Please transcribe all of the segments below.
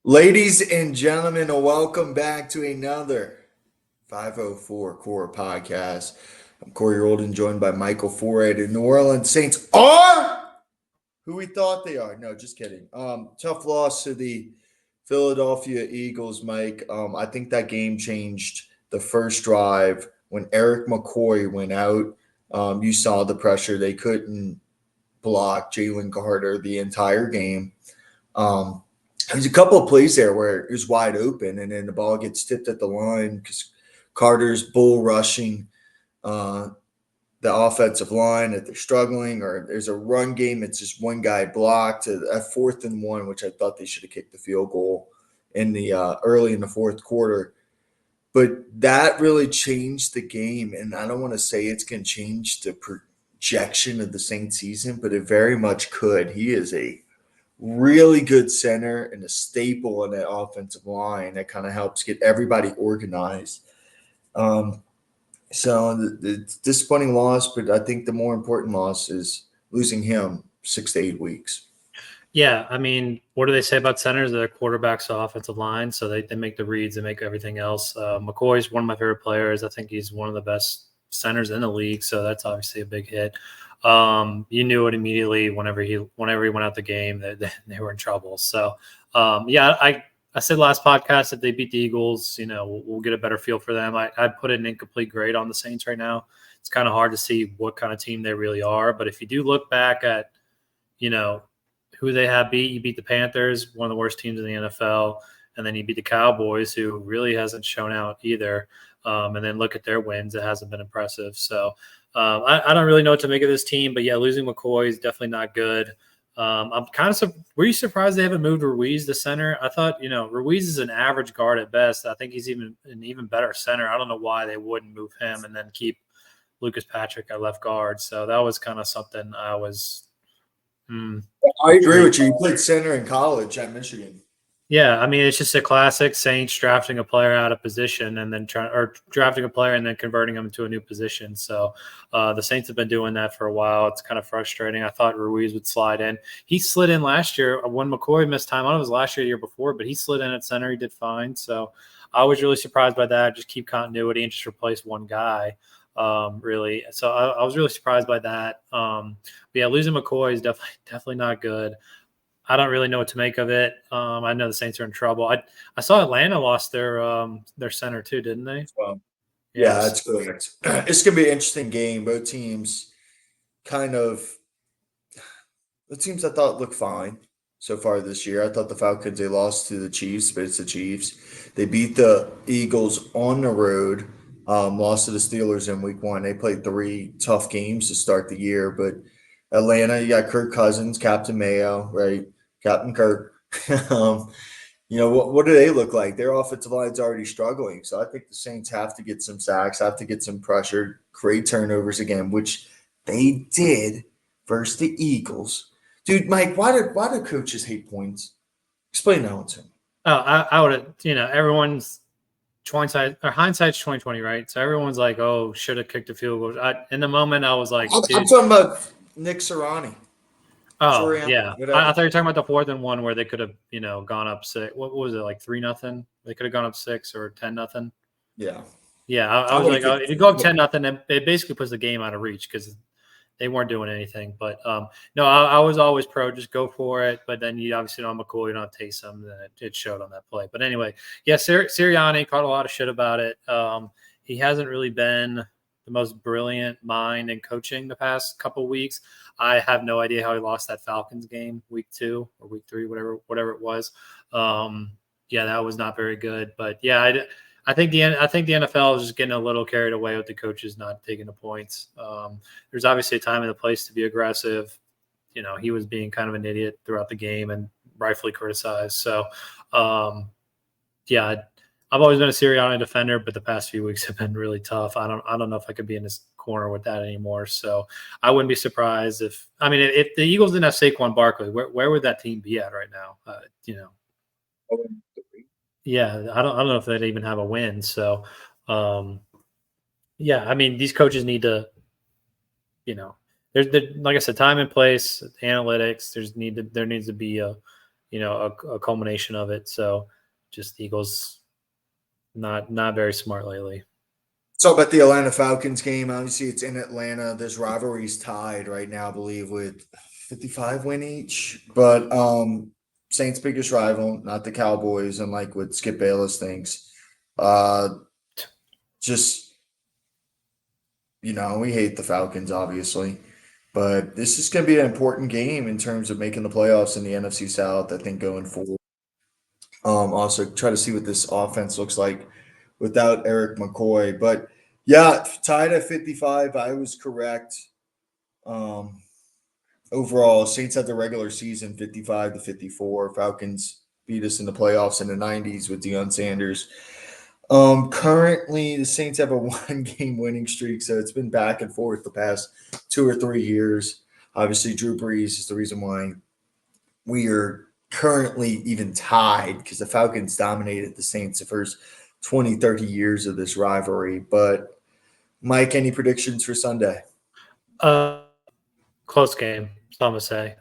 Ladies and gentlemen, welcome back to another 504 Core podcast. I'm Corey Rholdon, joined by Michael Foret. The New Orleans Saints are who we thought they are. No, just kidding. Tough loss to the Philadelphia Eagles, Mike. I think that game changed the first drive when Eric McCoy went out. You saw the pressure. They couldn't block Jalen Carter the entire game. There's a couple of plays there where it was wide open, and then the ball gets tipped at the line because Carter's bull rushing uh, the offensive line that they're struggling, or there's a run game. It's just one guy blocked at 4th and 1, which I thought they should have kicked the field goal in the early in the fourth quarter. But that really changed the game, and I don't want to say it's going to change the projection of the Saints season, but it very much could. He is a really good center and a staple in that offensive line that kind of helps get everybody organized. So the disappointing loss, but I think the more important loss is losing him 6 to 8 weeks. Yeah, I mean, what do they say about centers? They're quarterbacks to offensive line, so they make the reads, they make everything else. McCoy's one of my favorite players. I think he's one of the best centers in the league, so that's obviously a big hit. You knew it immediately whenever he went out the game that they were in trouble. So, I said last podcast that they beat the Eagles, we'll get a better feel for them. I'd put an incomplete grade on the Saints right now. It's kind of hard to see what kind of team they really are. But if you do look back at, who they have beat, you beat the Panthers, one of the worst teams in the NFL, and then you beat the Cowboys, who really hasn't shown out either. And then look at their wins. It hasn't been impressive. So I don't really know what to make of this team. But, yeah, losing McCoy is definitely not good. I'm kind of – were you surprised they haven't moved Ruiz to center? I thought, Ruiz is an average guard at best. I think he's an even better center. I don't know why they wouldn't move him and then keep Lucas Patrick at left guard. So that was kind of something I was I agree with you. You played center in college at Michigan. Yeah, I mean, it's just a classic Saints drafting a player out of position and then drafting a player and then converting them to a new position. So the Saints have been doing that for a while. It's kind of frustrating. I thought Ruiz would slide in. He slid in last year when McCoy missed time. I don't know if it was last year or the year before, but he slid in at center. He did fine. So I was really surprised by that. Just keep continuity and just replace one guy, really. So I was really surprised by that. But yeah, losing McCoy is definitely not good. I don't really know what to make of it. I know the Saints are in trouble. I saw Atlanta lost their center too, didn't they? Well, yeah, that's correct. It's going to be an interesting game. Both teams the teams I thought looked fine so far this year. I thought the Falcons, they lost to the Chiefs, but it's the Chiefs. They beat the Eagles on the road, lost to the Steelers in week 1. They played 3 tough games to start the year, but Atlanta, you got Kirk Cousins, Captain Mayo, right? Captain Kirk. What do they look like? Their offensive line's already struggling. So I think the Saints have to get some sacks, have to get some pressure, create turnovers again, which they did versus the Eagles. Dude, Mike, why do coaches hate points? Explain that one to me. Oh, I would have, everyone's hindsight's 2020, right? So everyone's like, oh, should have kicked a field goal. In the moment, I was like, I'm talking about Nick Sirianni. Oh, yeah. I thought you were talking about the 4th and 1 where they could have, gone up 6. What was it, like 3-0? They could have gone up 6 or 10-0. Yeah. Yeah, I was like, if you go up 10-0, it basically puts the game out of reach because they weren't doing anything. But, no, I was always pro, just go for it. But then you obviously don't have McCoy, you don't have Taysom, then it showed on that play. But anyway, yeah, Sirianni caught a lot of shit about it. He hasn't really been the most brilliant mind in coaching the past couple of weeks. I have no idea how he lost that Falcons game week 2 or week 3, whatever it was. Yeah, that was not very good. But yeah, I think the NFL is just getting a little carried away with the coaches not taking the points. There's obviously a time and a place to be aggressive. He was being kind of an idiot throughout the game and rightfully criticized. So, yeah, I've always been a Sirianni defender, but the past few weeks have been really tough. I don't know if I could be in this corner with that anymore. So I wouldn't be surprised if the Eagles didn't have Saquon Barkley, where would that team be at right now? Yeah, I don't know if they'd even have a win. So, yeah, I mean, these coaches need to, there's like I said, time and place, analytics. There needs to be a a culmination of it. So just the Eagles not very smart lately. So about the Atlanta Falcons game, obviously it's in Atlanta. This rivalry's tied right now, I believe, with 55 win each. But Saints' biggest rival, not the Cowboys, unlike what Skip Bayless thinks. Just we hate the Falcons, obviously. But this is going to be an important game in terms of making the playoffs in the NFC South, I think, going forward. Also, try to see what this offense looks like without Eric McCoy. But yeah, tied at 55. I was correct. Overall, Saints had the regular season 55-54. Falcons beat us in the playoffs in the 90s with Deion Sanders. Currently, the Saints have a 1-game winning streak, so it's been back and forth the past 2 or 3 years. Obviously, Drew Brees is the reason why we are currently even tied, because the Falcons dominated the Saints the first 20, 30 years of this rivalry. But, Mike, any predictions for Sunday? Close game, that's all I'm going to say.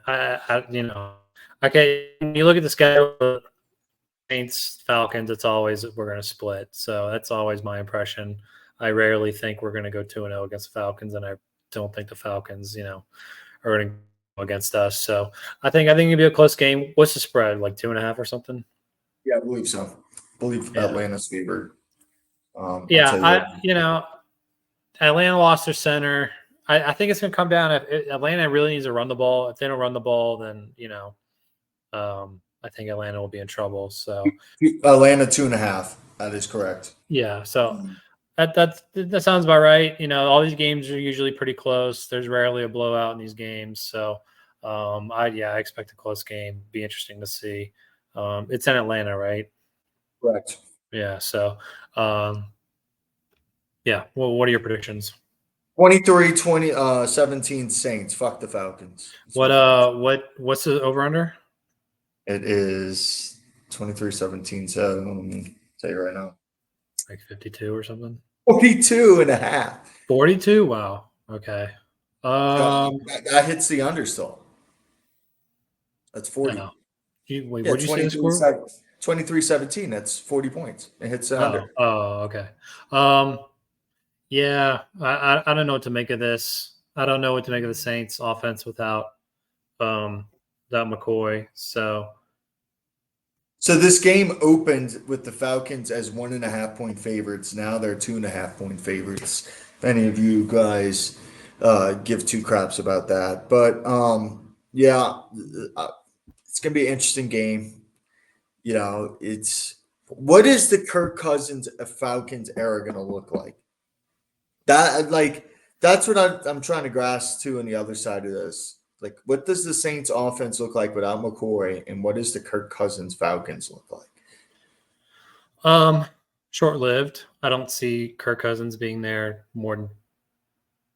Okay, when you look at the schedule, Saints, Falcons, it's always we're going to split. So that's always my impression. I rarely think we're going to go 2-0 against the Falcons, and I don't think the Falcons, are going to go against us. So I think it'll be a close game. What's the spread? Like 2.5 or something? Yeah, I believe so. I believe Atlanta's favored. Atlanta lost their center. I think it's going to come down. If Atlanta really needs to run the ball. If they don't run the ball, then I think Atlanta will be in trouble. So Atlanta 2.5. That is correct. Yeah. So that sounds about right. All these games are usually pretty close. There's rarely a blowout in these games. So I expect a close game. Be interesting to see. It's in Atlanta, right? Correct. Yeah. So Well, what are your predictions? 23-20, 17 Saints. Fuck the Falcons. What's the over under? It is 23-17. So let me tell you right now. Like 52 or something? 42.5. 42? Wow. Okay. That hits the under still. That's 40. No. What'd you say the score? 23-17. That's 40 points. It hits the under. Oh, okay. Yeah, I don't know what to make of this. I don't know what to make of the Saints offense without McCoy. So this game opened with the Falcons as 1.5-point favorites. Now they're 2.5-point favorites. If any of you guys give two craps about that, but it's gonna be an interesting game. What is the Kirk Cousins of Falcons era gonna look like? That's what I'm trying to grasp to on the other side of this. Like, what does the Saints offense look like without McCoy, and what does the Kirk Cousins Falcons look like? Short-lived. I don't see Kirk Cousins being there more than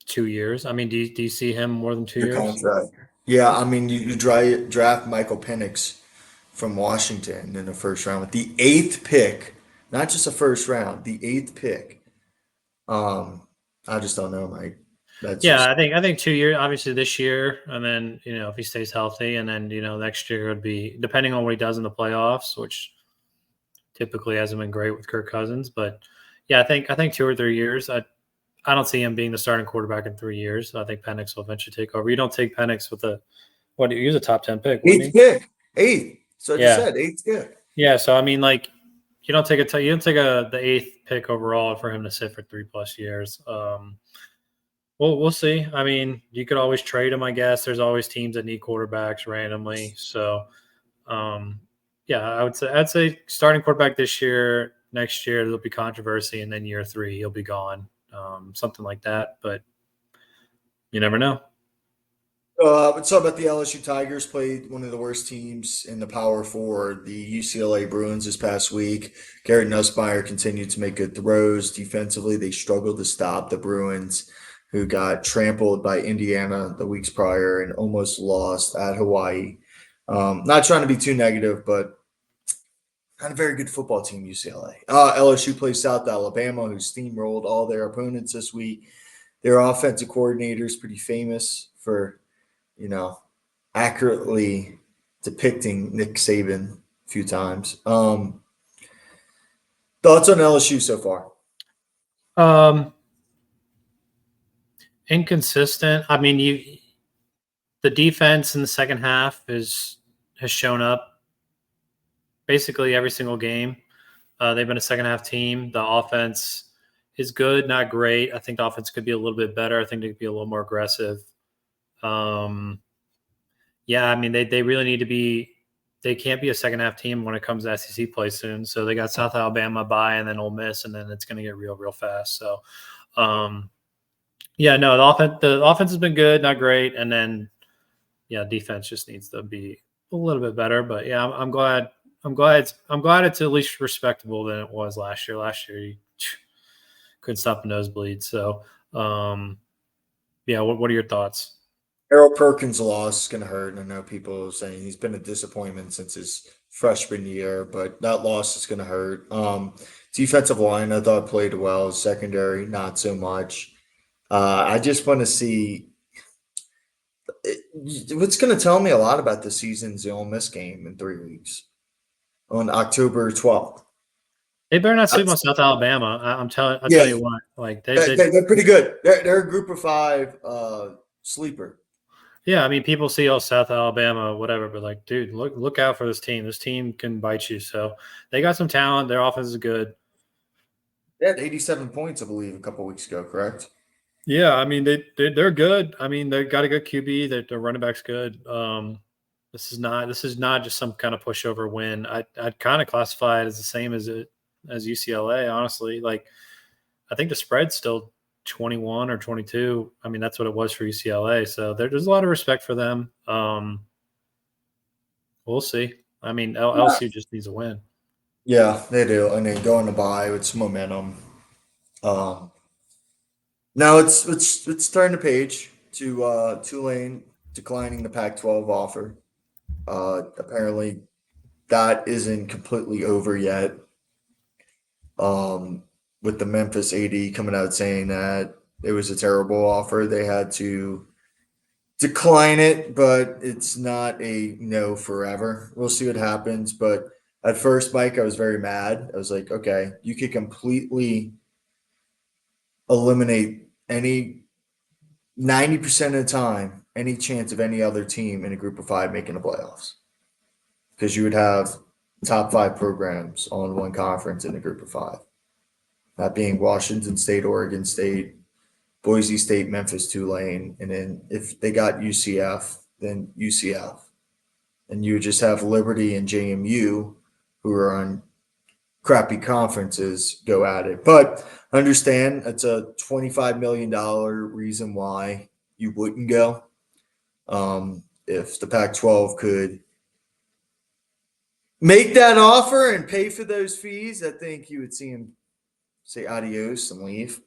2 years. I mean, do you see him more than 2 years? Contract. Yeah, I mean, you draft Michael Penix from Washington in the first round with the 8th pick, not just the first round, the 8th pick. I just don't know, Mike. I think 2 years, obviously this year, and then if he stays healthy, and then next year would be depending on what he does in the playoffs, which typically hasn't been great with Kirk Cousins. But I think 2 or 3 years. I don't see him being the starting quarterback in 3 years. I think Penix will eventually take over. You don't take Penix with he was a top 10 pick. 8th pick. 8th. So I just said 8th pick. Yeah. So I mean, you don't take the 8th pick overall for him to sit for 3+ years. Well, we'll see. I mean, you could always trade him, I guess. There's always teams that need quarterbacks randomly. So, I'd say starting quarterback this year, next year there'll be controversy, and then year 3 he'll be gone, something like that. But you never know. Let's talk about the LSU Tigers. Played one of the worst teams in the Power Four, the UCLA Bruins, this past week. Garrett Nussmeier continued to make good throws. Defensively, they struggled to stop the Bruins, who got trampled by Indiana the weeks prior and almost lost at Hawaii. Not trying to be too negative, but not a very good football team, UCLA. LSU plays South Alabama, who steamrolled all their opponents this week. Their offensive coordinator is pretty famous for, accurately depicting Nick Saban a few times. Thoughts on LSU so far? Inconsistent. I mean, the defense in the second half has shown up basically every single game. They've been a second half team. The offense is good, not great. I think the offense could be a little bit better. I think they could be a little more aggressive. Yeah, I mean, they really need to be. They can't be a second half team when it comes to SEC play soon. So they got South Alabama bye and then Ole Miss, and then it's going to get real fast. So, yeah, no, the offense has been good, not great, and then yeah, defense just needs to be a little bit better. But yeah, I'm glad it's at least respectable than it was last year. Last year you couldn't stop a nosebleed. So, yeah, what are your thoughts? Harold Perkins' loss is going to hurt. I know people are saying he's been a disappointment since his freshman year, but that loss is going to hurt. Defensive line, I thought played well. Secondary, not so much. I just want to see what's going to tell me a lot about the season's the Ole Miss game in 3 weeks on October 12th. They better not sleep on South Alabama. I'll tell you what, like they're pretty good. They're a group of 5 sleeper. Yeah, I mean, people see South Alabama, whatever, but like, dude, look out for this team. This team can bite you. So they got some talent. Their offense is good. They had 87 points, I believe, a couple weeks ago. Correct? Yeah, I mean they're good. I mean they got a good QB. Their running back's good. This is not just some kind of pushover win. I'd kind of classify it as the same as UCLA. Honestly, like I think the spread's still 21 or 22. I mean that's what it was for UCLA. So there's a lot of respect for them. We'll see. I mean LSU just needs a win. Yeah, they do, and then going to bye with some momentum. Now let's turn the page to Tulane declining the Pac-12 offer. Apparently, that isn't completely over yet. With the Memphis AD coming out saying that it was a terrible offer, they had to decline it, but it's not a no forever. We'll see what happens. But at first, Mike, I was very mad. I was like, okay, you could completely eliminate any 90% of the time, any chance of any other team in a group of 5 making the playoffs. Because you would have top 5 programs on one conference in a group of 5. That being Washington State, Oregon State, Boise State, Memphis, Tulane. And then if they got UCF, then UCF. And you would just have Liberty and JMU, who are on crappy conferences, go at it. But understand it's a $25 million reason why you wouldn't go. If the Pac-12 could make that offer and pay for those fees, I think you would see him say adios and leave.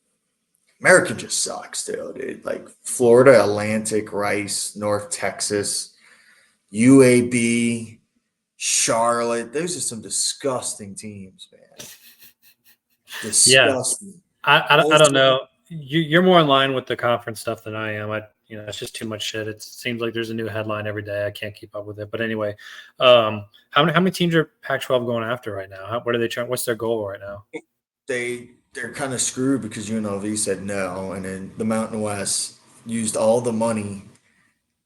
American just sucks, dude. Like Florida Atlantic, Rice, North Texas, UAB, Charlotte. Those are some disgusting teams, man. Disgusting. Yeah, I don't know. You're more in line with the conference stuff than I am. It's just too much shit. It seems like there's a new headline every day. I can't keep up with it. But anyway, how many teams are Pac-12 going after right now? What are they trying? What's their goal right now? They're kind of screwed because UNLV said no, and then the Mountain West used all the money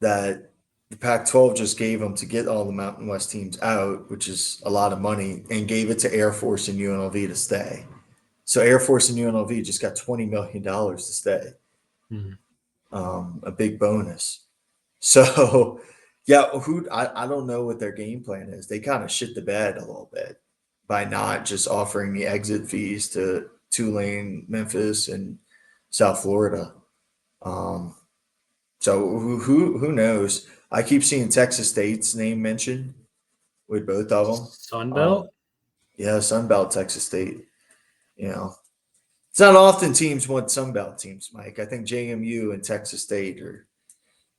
that the Pac-12 just gave them to get all the Mountain West teams out, which is a lot of money, and gave it to Air Force and UNLV to stay. So Air Force and UNLV just got $20 million to stay. A big bonus. So, yeah, I don't know what their game plan is. They kind of shit the bed a little bit by not just offering the exit fees to Tulane, Memphis, and South Florida. So who knows? I keep seeing Texas State's name mentioned with both of them. Sunbelt? Yeah, Sunbelt, Texas State. It's not often teams want Sunbelt teams, Mike. I think JMU and Texas State are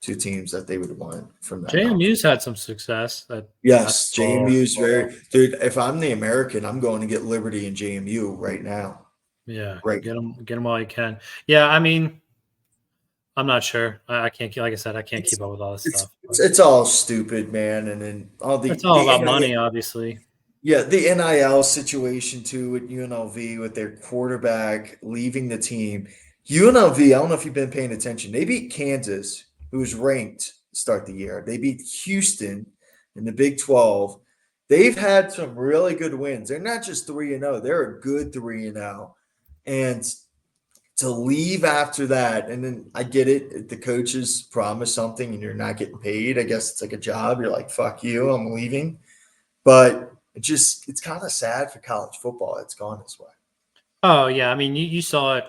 2 teams that they would want from that. JMU's had some success. Yes, JMU's very – dude, if I'm the American, I'm going to get Liberty and JMU right now. Yeah, right. Get them while you can. Yeah, I mean, I'm not sure. I can't, like I said, I can't keep up with all this stuff. It's all stupid, man. And then all It's all the about money, obviously. yeah, the NIL situation too with UNLV with their quarterback leaving the team. UNLV, I don't know if you've been paying attention. They beat Kansas, who was ranked to start the year. They beat Houston in the Big 12. They've had some really good wins. They're not just 3-0, they're a good 3-0. And to leave after that, and then I get it, the coaches promise something and you're not getting paid. I guess it's like a job. You're like, fuck you, I'm leaving. But it's kind of sad for college football. It's gone this way. Oh yeah, I mean, you saw it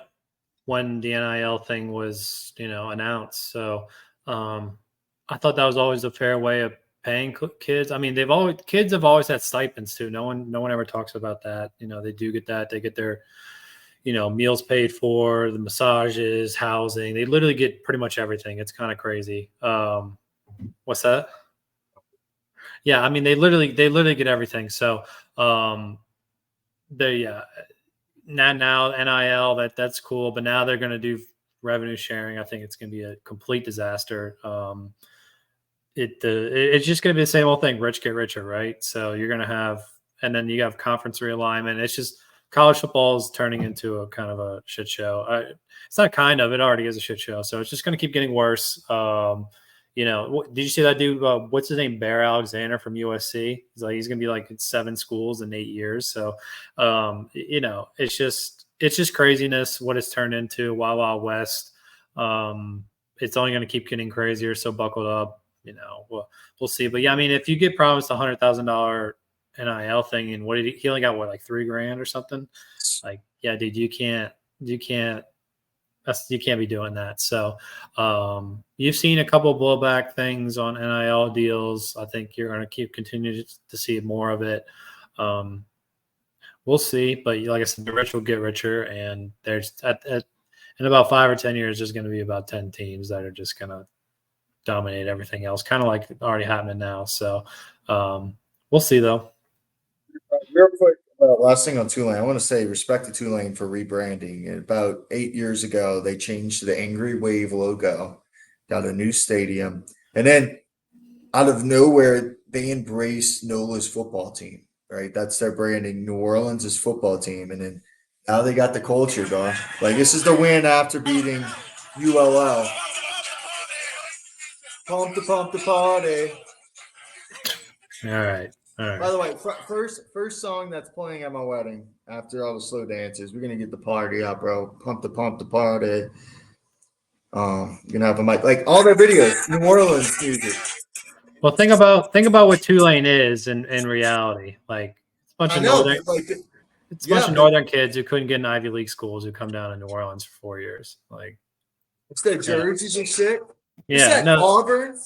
when the NIL thing was, announced. So I thought that was always a fair way of paying kids. I mean, kids have always had stipends too. No one ever talks about that. They do get that. They get their, meals paid for, the massages, housing. They literally get pretty much everything. It's kind of crazy. What's that? Yeah, I mean, they literally get everything. So yeah. Now NIL, that's cool, but now they're going to do revenue sharing. I think it's going to be a complete disaster. It's just going to be the same old thing. Rich get richer, right? So you're going to have, and then you have conference realignment. It's just college football is turning into a kind of a shit show. It's not kind of, it already is a shit show. So it's just going to keep getting worse. Did you see that dude? What's his name? Bear Alexander from USC. He's going to be like in 7 schools in 8 years. So, it's just craziness what it's turned into. Wild Wild West. It's only going to keep getting crazier. So buckle up. We'll see. But yeah, I mean, if you get promised $100,000 NIL thing, and he only got like $3,000 or something. Like, yeah, dude, you can't you can't be doing that. So you've seen a couple of blowback things on NIL deals. I think you're going to continue to see more of it. We'll see, but like I said, the rich will get richer, and there's in about 5 or 10 years, there's going to be about 10 teams that are just going to dominate everything else, kind of like already happening now. So we'll see, though. Real quick, last thing on Tulane. I want to say respect to Tulane for rebranding. About 8 years ago, they changed the Angry Wave logo, got a new stadium, and then out of nowhere, they embraced NOLA's football team, right? That's their branding, New Orleans' football team. And then now they got the culture going. Like, this is the win after beating ULL. Pump the party. All right. By the way, first song that's playing at my wedding after all the slow dances. We're gonna get the party out, bro. Pump the party. You're gonna have a mic like all their videos, New Orleans music. Well, think about what Tulane is in reality. Like, it's a bunch of northern. It's a bunch of northern kids who couldn't get in Ivy League schools who come down to New Orleans for 4 years. Like, it's their jerseys and shit. Yeah, Auburn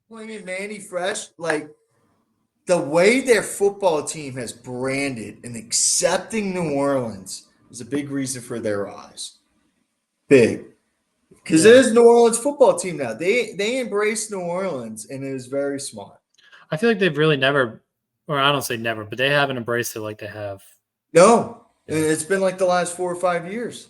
playing Manny Fresh. Like, the way their football team has branded and accepting New Orleans is a big reason for their rise. Big. Because it is New Orleans football team now. They embrace New Orleans, and it is very smart. I feel like they've really never, or I don't say never, but they haven't embraced it like they have. No. Yeah. It's been like the last 4 or 5 years.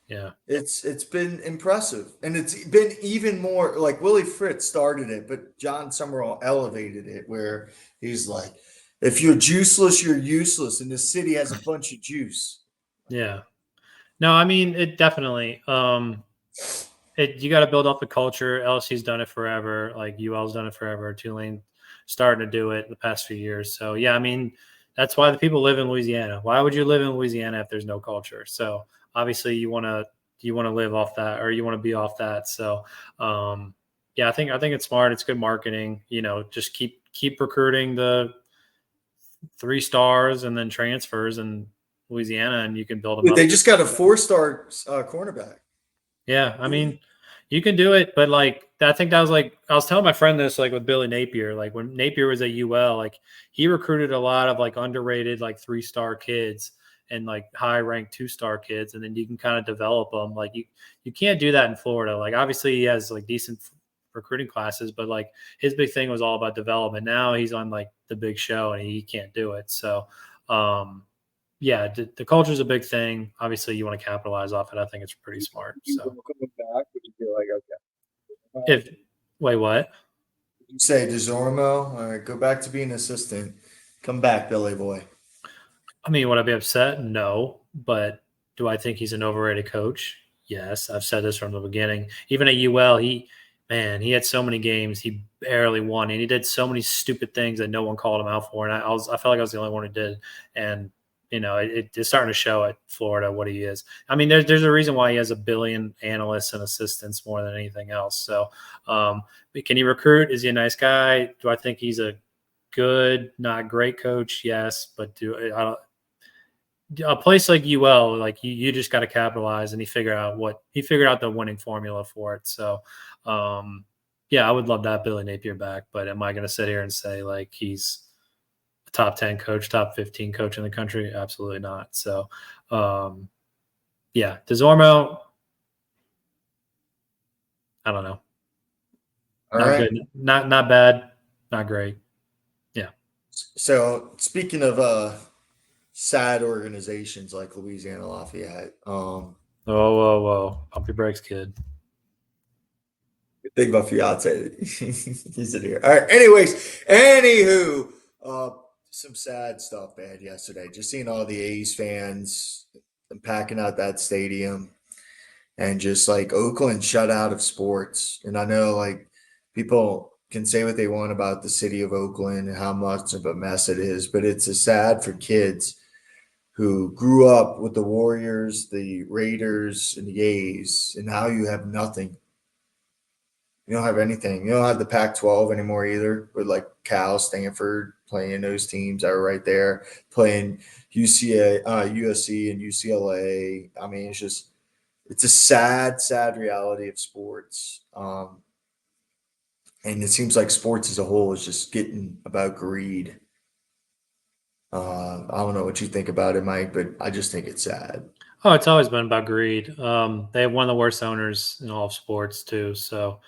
Yeah. It's been impressive. And it's been even more like Willie Fritz started it, but John Summerall elevated it where he's like, if you're juiceless, you're useless. And the city has a bunch of juice. Yeah. No, I mean, it definitely, you got to build up the culture. LSU's done it forever. Like, UL's done it forever. Tulane starting to do it the past few years. So yeah, I mean, that's why the people live in Louisiana. Why would you live in Louisiana if there's no culture? So obviously you want to live off that, or you want to be off that. So yeah, I think it's smart. It's good marketing. Just keep recruiting the 3 stars and then transfers in Louisiana, and you can build them up. They just got a 4-star cornerback. Yeah, I mean, you can do it, but like, I think that was like, I was telling my friend this, like with Billy Napier, like when Napier was at UL, like he recruited a lot of like underrated, like 3-star kids and like high ranked 2-star kids. And then you can kind of develop them. Like you can't do that in Florida. Like, obviously he has like decent recruiting classes, but like his big thing was all about development. Now he's on like the big show and he can't do it. So yeah, the culture is a big thing. Obviously, you want to capitalize off it. I think it's pretty smart. So Coming back, would you feel like, if wait, what? you say DeZormo, all right, go back to being an assistant. Come back, Billy boy. I mean, would I be upset? No, but do I think he's an overrated coach? Yes, I've said this from the beginning. Even at UL, he had so many games he barely won, and he did so many stupid things that no one called him out for. And I felt like I was the only one who did. And it's starting to show at Florida what he is. I mean, there's a reason why he has 1 billion analysts and assistants more than anything else. So, can he recruit? Is he a nice guy? Do I think he's a good, not great coach? Yes, but a place like UL, like you just got to capitalize, and he figured out the winning formula for it. So, I would love to have Billy Napier back, but am I going to sit here and say like he's a top 10 coach, top 15 coach in the country? Absolutely not. So, DeZormo, I don't know. All Not right. good, not bad, not great. Yeah. So speaking of sad organizations like Louisiana Lafayette, Whoa. Pump your brakes, kid. think about fiance. He's in here. All right. Anywho, some sad stuff bad yesterday. Just seeing all the A's fans packing out that stadium, and just like Oakland shut out of sports. And I know like people can say what they want about the city of Oakland and how much of a mess it is, but it's a sad for kids who grew up with the Warriors, the Raiders, and the A's, and now you have nothing. You don't have anything. You don't have the Pac-12 anymore either, with like Cal, Stanford playing those teams that are right there, playing UCA, USC, and UCLA. I mean, it's a sad, sad reality of sports. And it seems like sports as a whole is just getting about greed. I don't know what you think about it, Mike, but I just think it's sad. Oh, it's always been about greed. They have one of the worst owners in all of sports too. So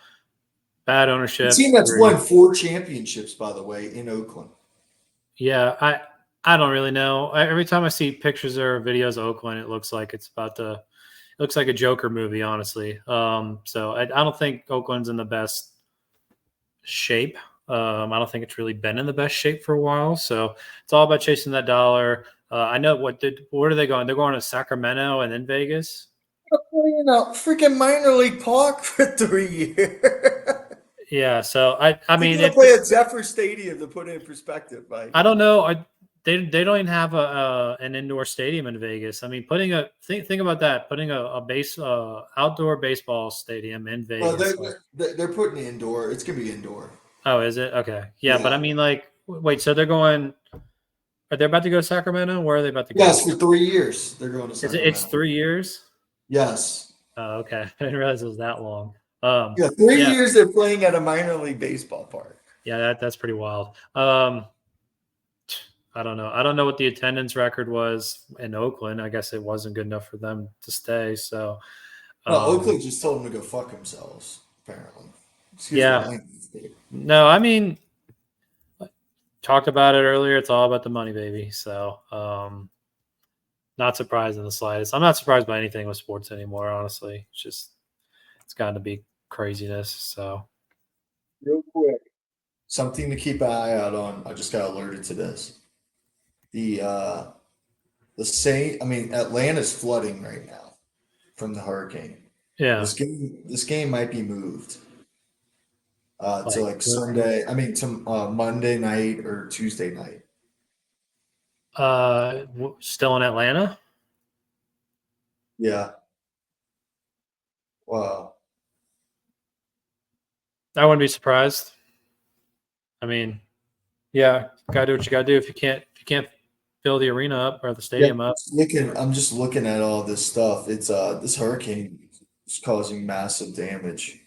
bad The ownership, team that's won greed. 4 championships, by the way, in Oakland. Yeah, I don't really know. Every time I see pictures or videos of Oakland, it looks like it looks like a Joker movie, honestly. So I don't think Oakland's in the best shape. I don't think it's really been in the best shape for a while. So it's all about chasing that dollar. I know where are they going? They're going to Sacramento and then Vegas. Freaking minor league park for 3 years. Yeah. So I They're mean, gonna play at Zephyr Stadium to put it in perspective, Mike. I don't know. They don't even have an indoor stadium in Vegas. I mean, think about that. Putting a outdoor baseball stadium in Well, Vegas. they're putting it indoor. It's gonna be indoor. Oh, is it? Okay. Yeah, Yeah. but I mean, like, wait. So they're going? Are they about to go to Sacramento? Where are they about to go? Yes, for 3 years they're going to Is it? Sacramento. It's 3 years. Yes. Oh, okay. I didn't realize it was that long. Yeah, 3 years they're playing at a minor league baseball park. Yeah, that's pretty wild. I don't know. I don't know what the attendance record was in Oakland. I guess it wasn't good enough for them to stay. So, No, Oakland just told them to go fuck themselves, apparently. Excuse yeah. my language. No, I mean, talked about it earlier. It's all about the money, baby. So, not surprised in the slightest. I'm not surprised by anything with sports anymore, honestly. It's gotten to be craziness. So, Real quick, something to keep an eye out on. I just got alerted to this. Atlanta's flooding right now from the hurricane. yeah. This game might be moved to Like, like Sunday. To Monday night or Tuesday night. still in Atlanta? Yeah. Wow. I wouldn't be surprised. I mean, yeah, gotta do what you gotta do. If you can't fill the arena up or the stadium up. I'm just looking at all this stuff. It's this hurricane is causing massive damage.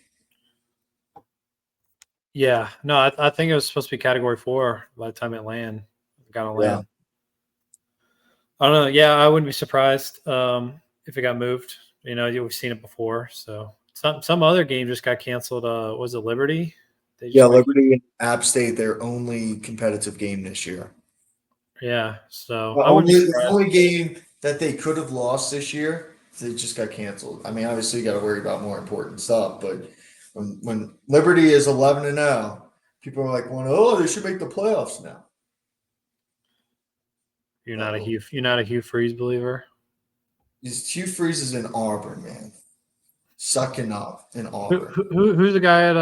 Yeah, no, I think it was supposed to be Category 4 by the time it got on land. I don't know. Yeah, I wouldn't be surprised if it got moved. We've seen it before. So some other game just got canceled. Was it Liberty? Liberty and App State, their only competitive game this year. Yeah, so The I wouldn't be only, the surprised. only game that they could have lost this year, they just got canceled. I mean, obviously, you got to worry about more important stuff. But when Liberty is 11-0, people are like, "Well, oh, they should make the playoffs now." You're not a So, Hugh Freeze believer. Hugh Freeze is in Auburn, man, sucking up in Auburn. Who's the guy at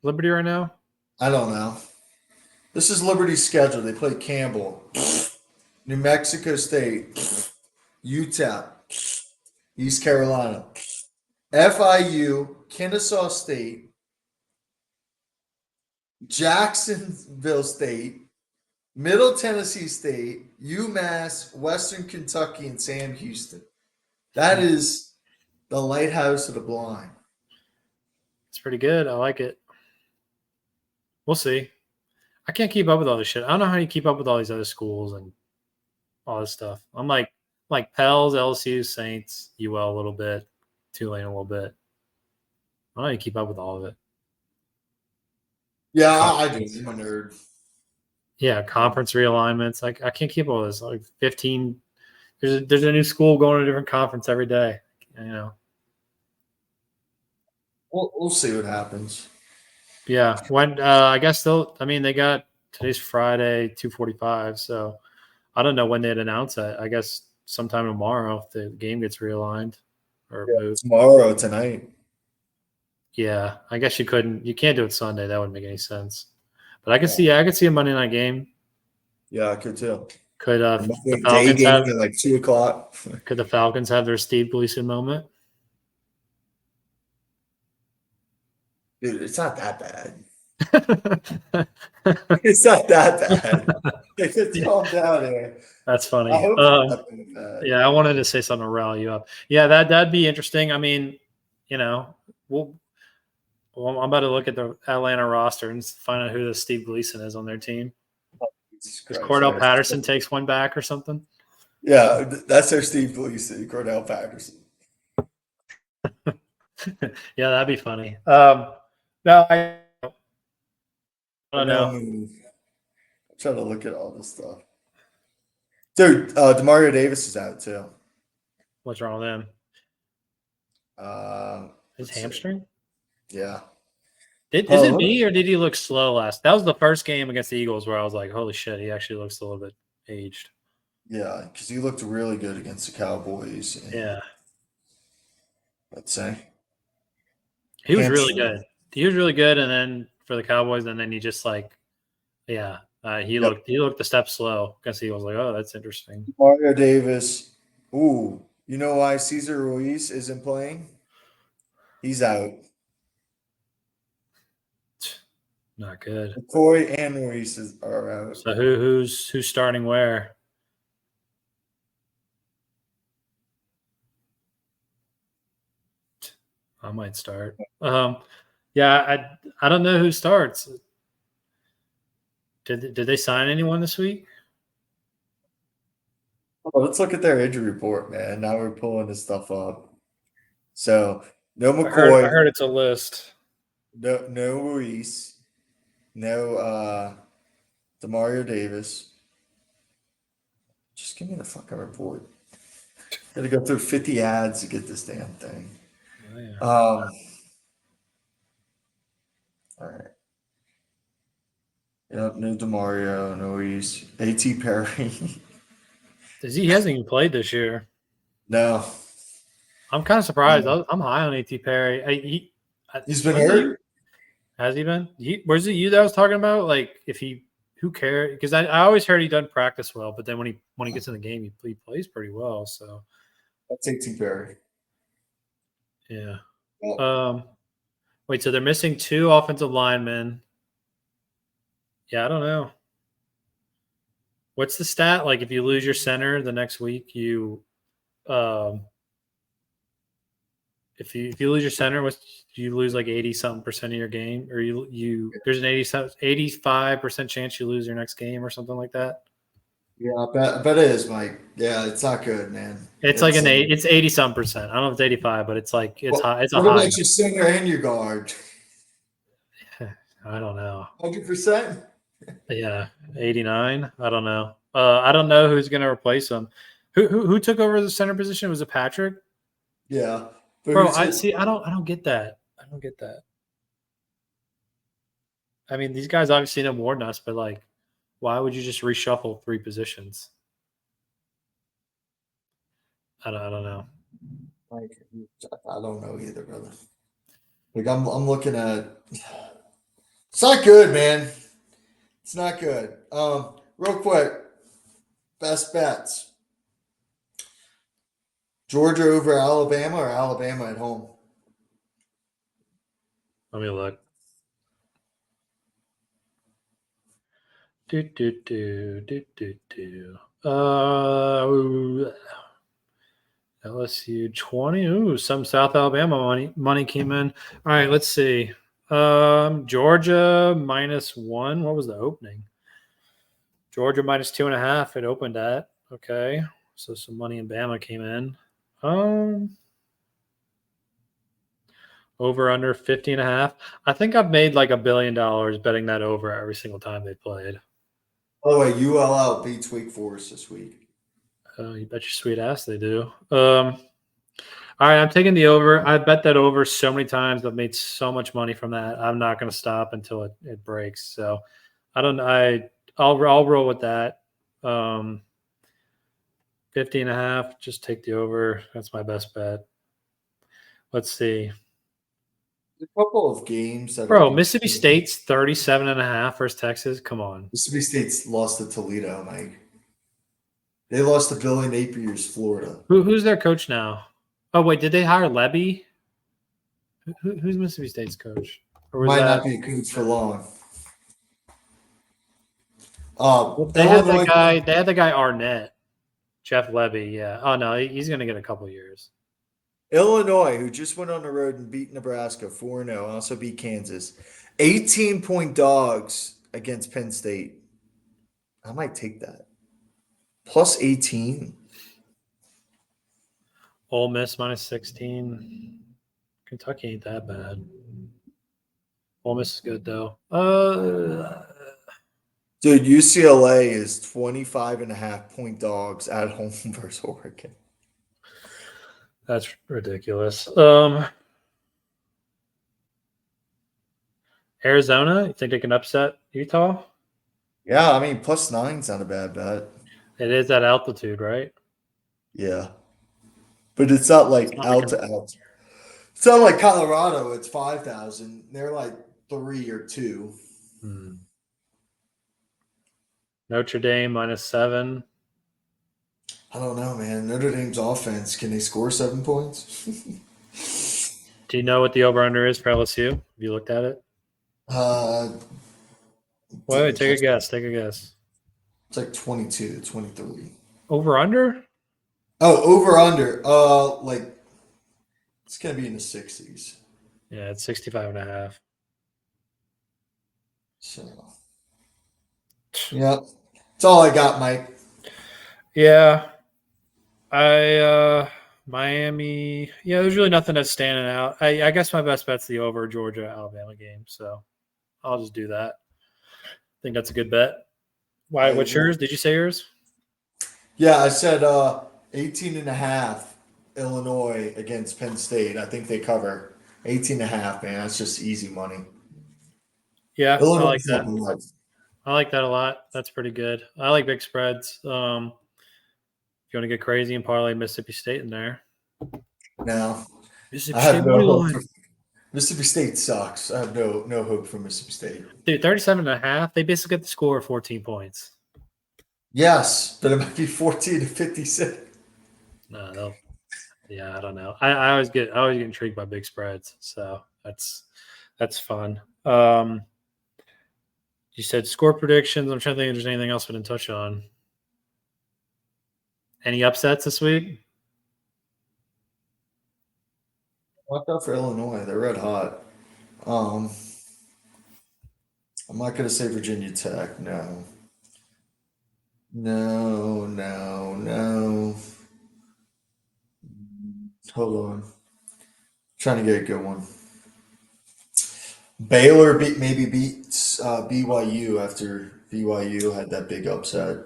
Liberty right now? I don't know. This is Liberty's schedule. They play Campbell, New Mexico State, Utah, East Carolina, FIU, Kennesaw State, Jacksonville State, Middle Tennessee State, UMass, Western Kentucky, and Sam Houston. That is the lighthouse of the blind. It's pretty good. I like it. We'll see. I can't keep up with all this shit. I don't know how you keep up with all these other schools and all this stuff. I'm like Pels, LSU, Saints, UL a little bit, Tulane a little bit. I don't know how you keep up with all of it. Yeah, I do. I'm a nerd. Yeah, conference realignments. Like I can't keep all this. Like 15. There's a new school going to a different conference every day. You know. We'll see what happens. Yeah. When I guess they'll. I mean, they got today's Friday, 2:45. So I don't know when they'd announce it. I guess sometime tomorrow if the game gets realigned or moved. Tomorrow, tonight. Yeah, I guess you can't do it Sunday. That wouldn't make any sense. But I could see a Monday night game. Yeah, I could too. Could the Day Falcons game have at like 2:00. could the Falcons have their Steve Gleason moment? Dude, it's not that bad. It's not that bad. Just calm down here. That's funny. I hope it's not that bad. Yeah, I wanted to say something to rile you up. Yeah, that'd be interesting. I mean, you know, well, I'm about to look at the Atlanta roster and find out who the Steve Gleason is on their team. Because Cordell Patterson takes one back or something. Yeah, that's their Steve Gleason, Cordell Patterson. Yeah, that'd be funny. No, I don't know. I'm trying to look at all this stuff. Dude, DeMario Davis is out too. What's wrong with him? His let's see. hamstring? Yeah. Is it me or did he look slow last? That was the first game against the Eagles where I was like, holy shit, he actually looks a little bit aged. Yeah, because he looked really good against the Cowboys. Yeah. Let's say. He was really good. He was really good, and then for the Cowboys, and then he just he looked a step slow because he was like, oh, that's interesting. Mario Davis. Ooh, you know why Cesar Ruiz isn't playing? He's out. Not good. McCoy and Ruiz are out. So who's starting where? I might start. Yeah, I don't know who starts. Did they sign anyone this week? Oh, let's look at their injury report, man. Now we're pulling this stuff up. So no McCoy. I heard it's a list. No Ruiz. No DeMario Davis. Just give me the fucking report. Gotta go through 50 ads to get this damn thing. Oh, yeah. All right. Yep, no DeMario, no Ruiz. A.T. Perry. He hasn't even played this year. No. I'm kind of surprised. I'm high on A.T. Perry. He's been hurt? Has he been? Was it you that I was talking about? Like, who cares? Because I always heard he doesn't practice well, but then when he gets in the game, he plays pretty well. So that's A.T. Perry. Yeah. Well, Wait, so they're missing 2 offensive linemen. Yeah, I don't know. What's the stat? Like, if you lose your center the next week, if you lose your center, you lose like 80-something% of your game, or there's an 85% chance you lose your next game or something like that. Yeah, I bet it is, Mike. Yeah, it's not good, man. It's like it's 80-something%. I don't know if it's 85, but it's like high. It's a high. What about your center and your guard? I don't know. 100%? Yeah, 89. I don't know. I don't know who's going to replace him. Who took over the center position? Was it Patrick? Yeah. But Bro, who's I it? see. I don't get that. I don't get that. I mean, these guys obviously know more than us, but like, why would you just reshuffle 3 positions? I don't know. Like, I don't know either, brother. Like I'm looking at. It's not good, man. It's not good. Real quick, best bets: Georgia over Alabama or Alabama at home. Let me look. Do do do do do do. LSU 20. Ooh, some South Alabama money came in. All right, let's see. Georgia -1. What was the opening? Georgia -2.5. It opened at. Okay. So some money in Bama came in. Over under 50.5. I think I've made like $1 billion betting that over every single time they played. By the way, ULL beats Wake Forest this week. You bet your sweet ass they do. All right, I'm taking the over. I bet that over so many times. I've made so much money from that. I'm not going to stop until it breaks. So I don't. I'll roll with that. 50.5. Just take the over. That's my best bet. Let's see, A couple of games that bro. are Mississippi State's 37.5 versus Texas. Come on. Mississippi State's lost to Toledo, Mike. They lost to Billy Napier's Florida. Who's their coach now? Oh wait, did they hire Levy? Who's Mississippi State's coach? Or was Might that not be a coach for long. they had that Illinois. guy? They had the guy Arnett, Jeff Levy. Yeah. Oh no, he's going to get a couple years. Illinois, who just went on the road and beat Nebraska 4-0, also beat Kansas. 18-point dogs against Penn State. I might take that. Plus 18. Ole Miss -16. Kentucky ain't that bad. Ole Miss is good though. Dude, UCLA is 25.5-point dogs at home versus Oregon. That's ridiculous. Arizona, you think they can upset Utah? Yeah, I mean, plus 9's not a bad bet. It is at altitude, right? Yeah. But it's not It's like not like out to out. It's not like Colorado, it's 5,000. They're like 3 or 2. Notre Dame -7. I don't know, man. Notre Dame's offense, can they score 7 points? Do you know what the over/under is for LSU? Have you looked at it? uh, Wait, take a it's guess. Take a guess. like 22, 23. Over/under? Oh, over under. Like it's gonna be in the 60s. Yeah, it's 65.5. So yeah. That's all I got, Mike. Yeah, Miami. Yeah, there's really nothing that's standing out. I guess my best bet's the over Georgia Alabama game, so I'll just do that. I think that's a good bet. Why? I What's agree. yours? Did you say yours? Yeah, I said 18.5 Illinois against Penn State. I think they cover 18.5, man. That's just easy money. Yeah, I Illinois like is that. not nuts. I like that a lot. That's pretty good. I like big spreads. If you want to get crazy and parlay Mississippi State in there, Now I Mississippi have State no money hope line. for Mississippi State sucks. I have no hope for Mississippi State. Dude, 37.5. They basically get the score of 14 points. Yes, but it might be 14 to 56. No, they'll. Yeah, I don't know. I always get intrigued by big spreads, so that's fun. You said score predictions. I'm trying to think if there's anything else we didn't touch on. Any upsets this week? Watch out for Illinois. They're red hot. Um, I'm not going to say Virginia Tech. No. No, no, no. Hold on. Trying to get a good one. Baylor maybe beats BYU after BYU had that big upset.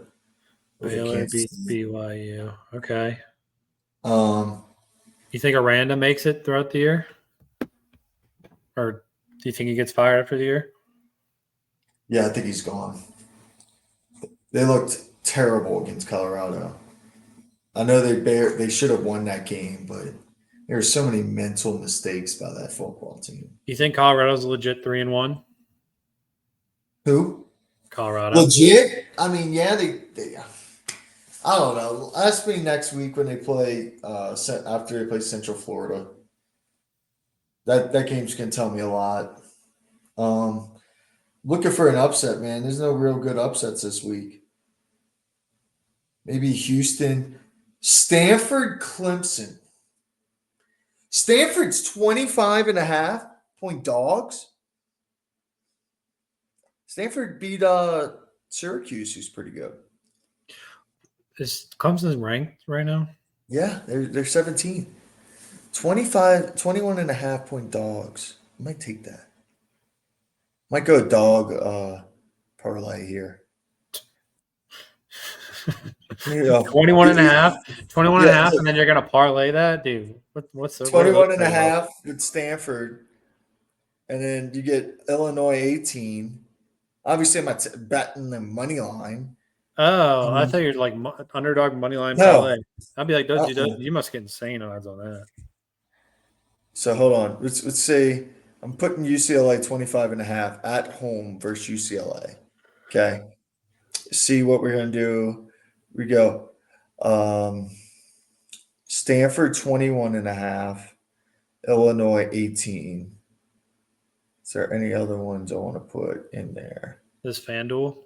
over Baylor Kansas beats State. BYU. Okay. Um, You think Aranda makes it throughout the year? Or do you think he gets fired after the year? yeah, I think he's gone. They looked terrible against Colorado. I know they should have won that game, but there were so many mental mistakes by that football team. You think Colorado's a legit 3-1? Who? Colorado. Legit? I mean, yeah, they I don't know. Ask me next week when they play after they play Central Florida. That game's gonna tell me a lot. Um, looking for an upset, man. There's no real good upsets this week. Maybe Houston, Stanford, Clemson. Stanford's 25.5-point dogs. Stanford beat Syracuse, who's pretty good. Is Clemson ranked right now? Yeah, they're 17. 21.5-point dogs. I might take that. Might go dog parlay here. Yeah. 21 and a half, 21 and a Yeah, half, and then you're going to parlay that? Dude, what's the 21 and a half with Stanford. And then you get Illinois 18. Obviously, I'm not betting the money line. Oh, I thought you were like underdog money line No. parlay. I'd be like, dude, Uh-uh. you must get insane odds on that. So hold on. Let's say I'm putting UCLA 25.5 at home versus UCLA. Okay. See what we're gonna do. We go. Stanford 21.5, Illinois 18. Is there any other ones I want to put in there? This FanDuel?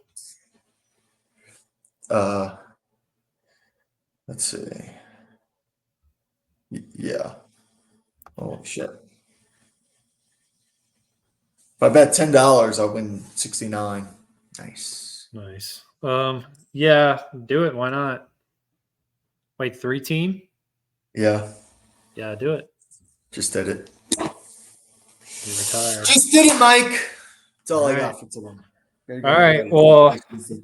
Let's see. Yeah. Oh shit. If I bet $10, I'll win 69. Nice. Nice. Yeah, do it. Why not? Wait, 3-team? Yeah. Yeah, do it. Just did it. You're retired. Just did it, Mike. That's all I All got right. for today. All right. Well,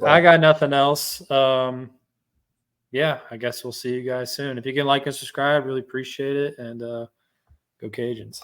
I got nothing else. Yeah, I guess we'll see you guys soon. If you can like and subscribe, really appreciate it. And go Cajuns.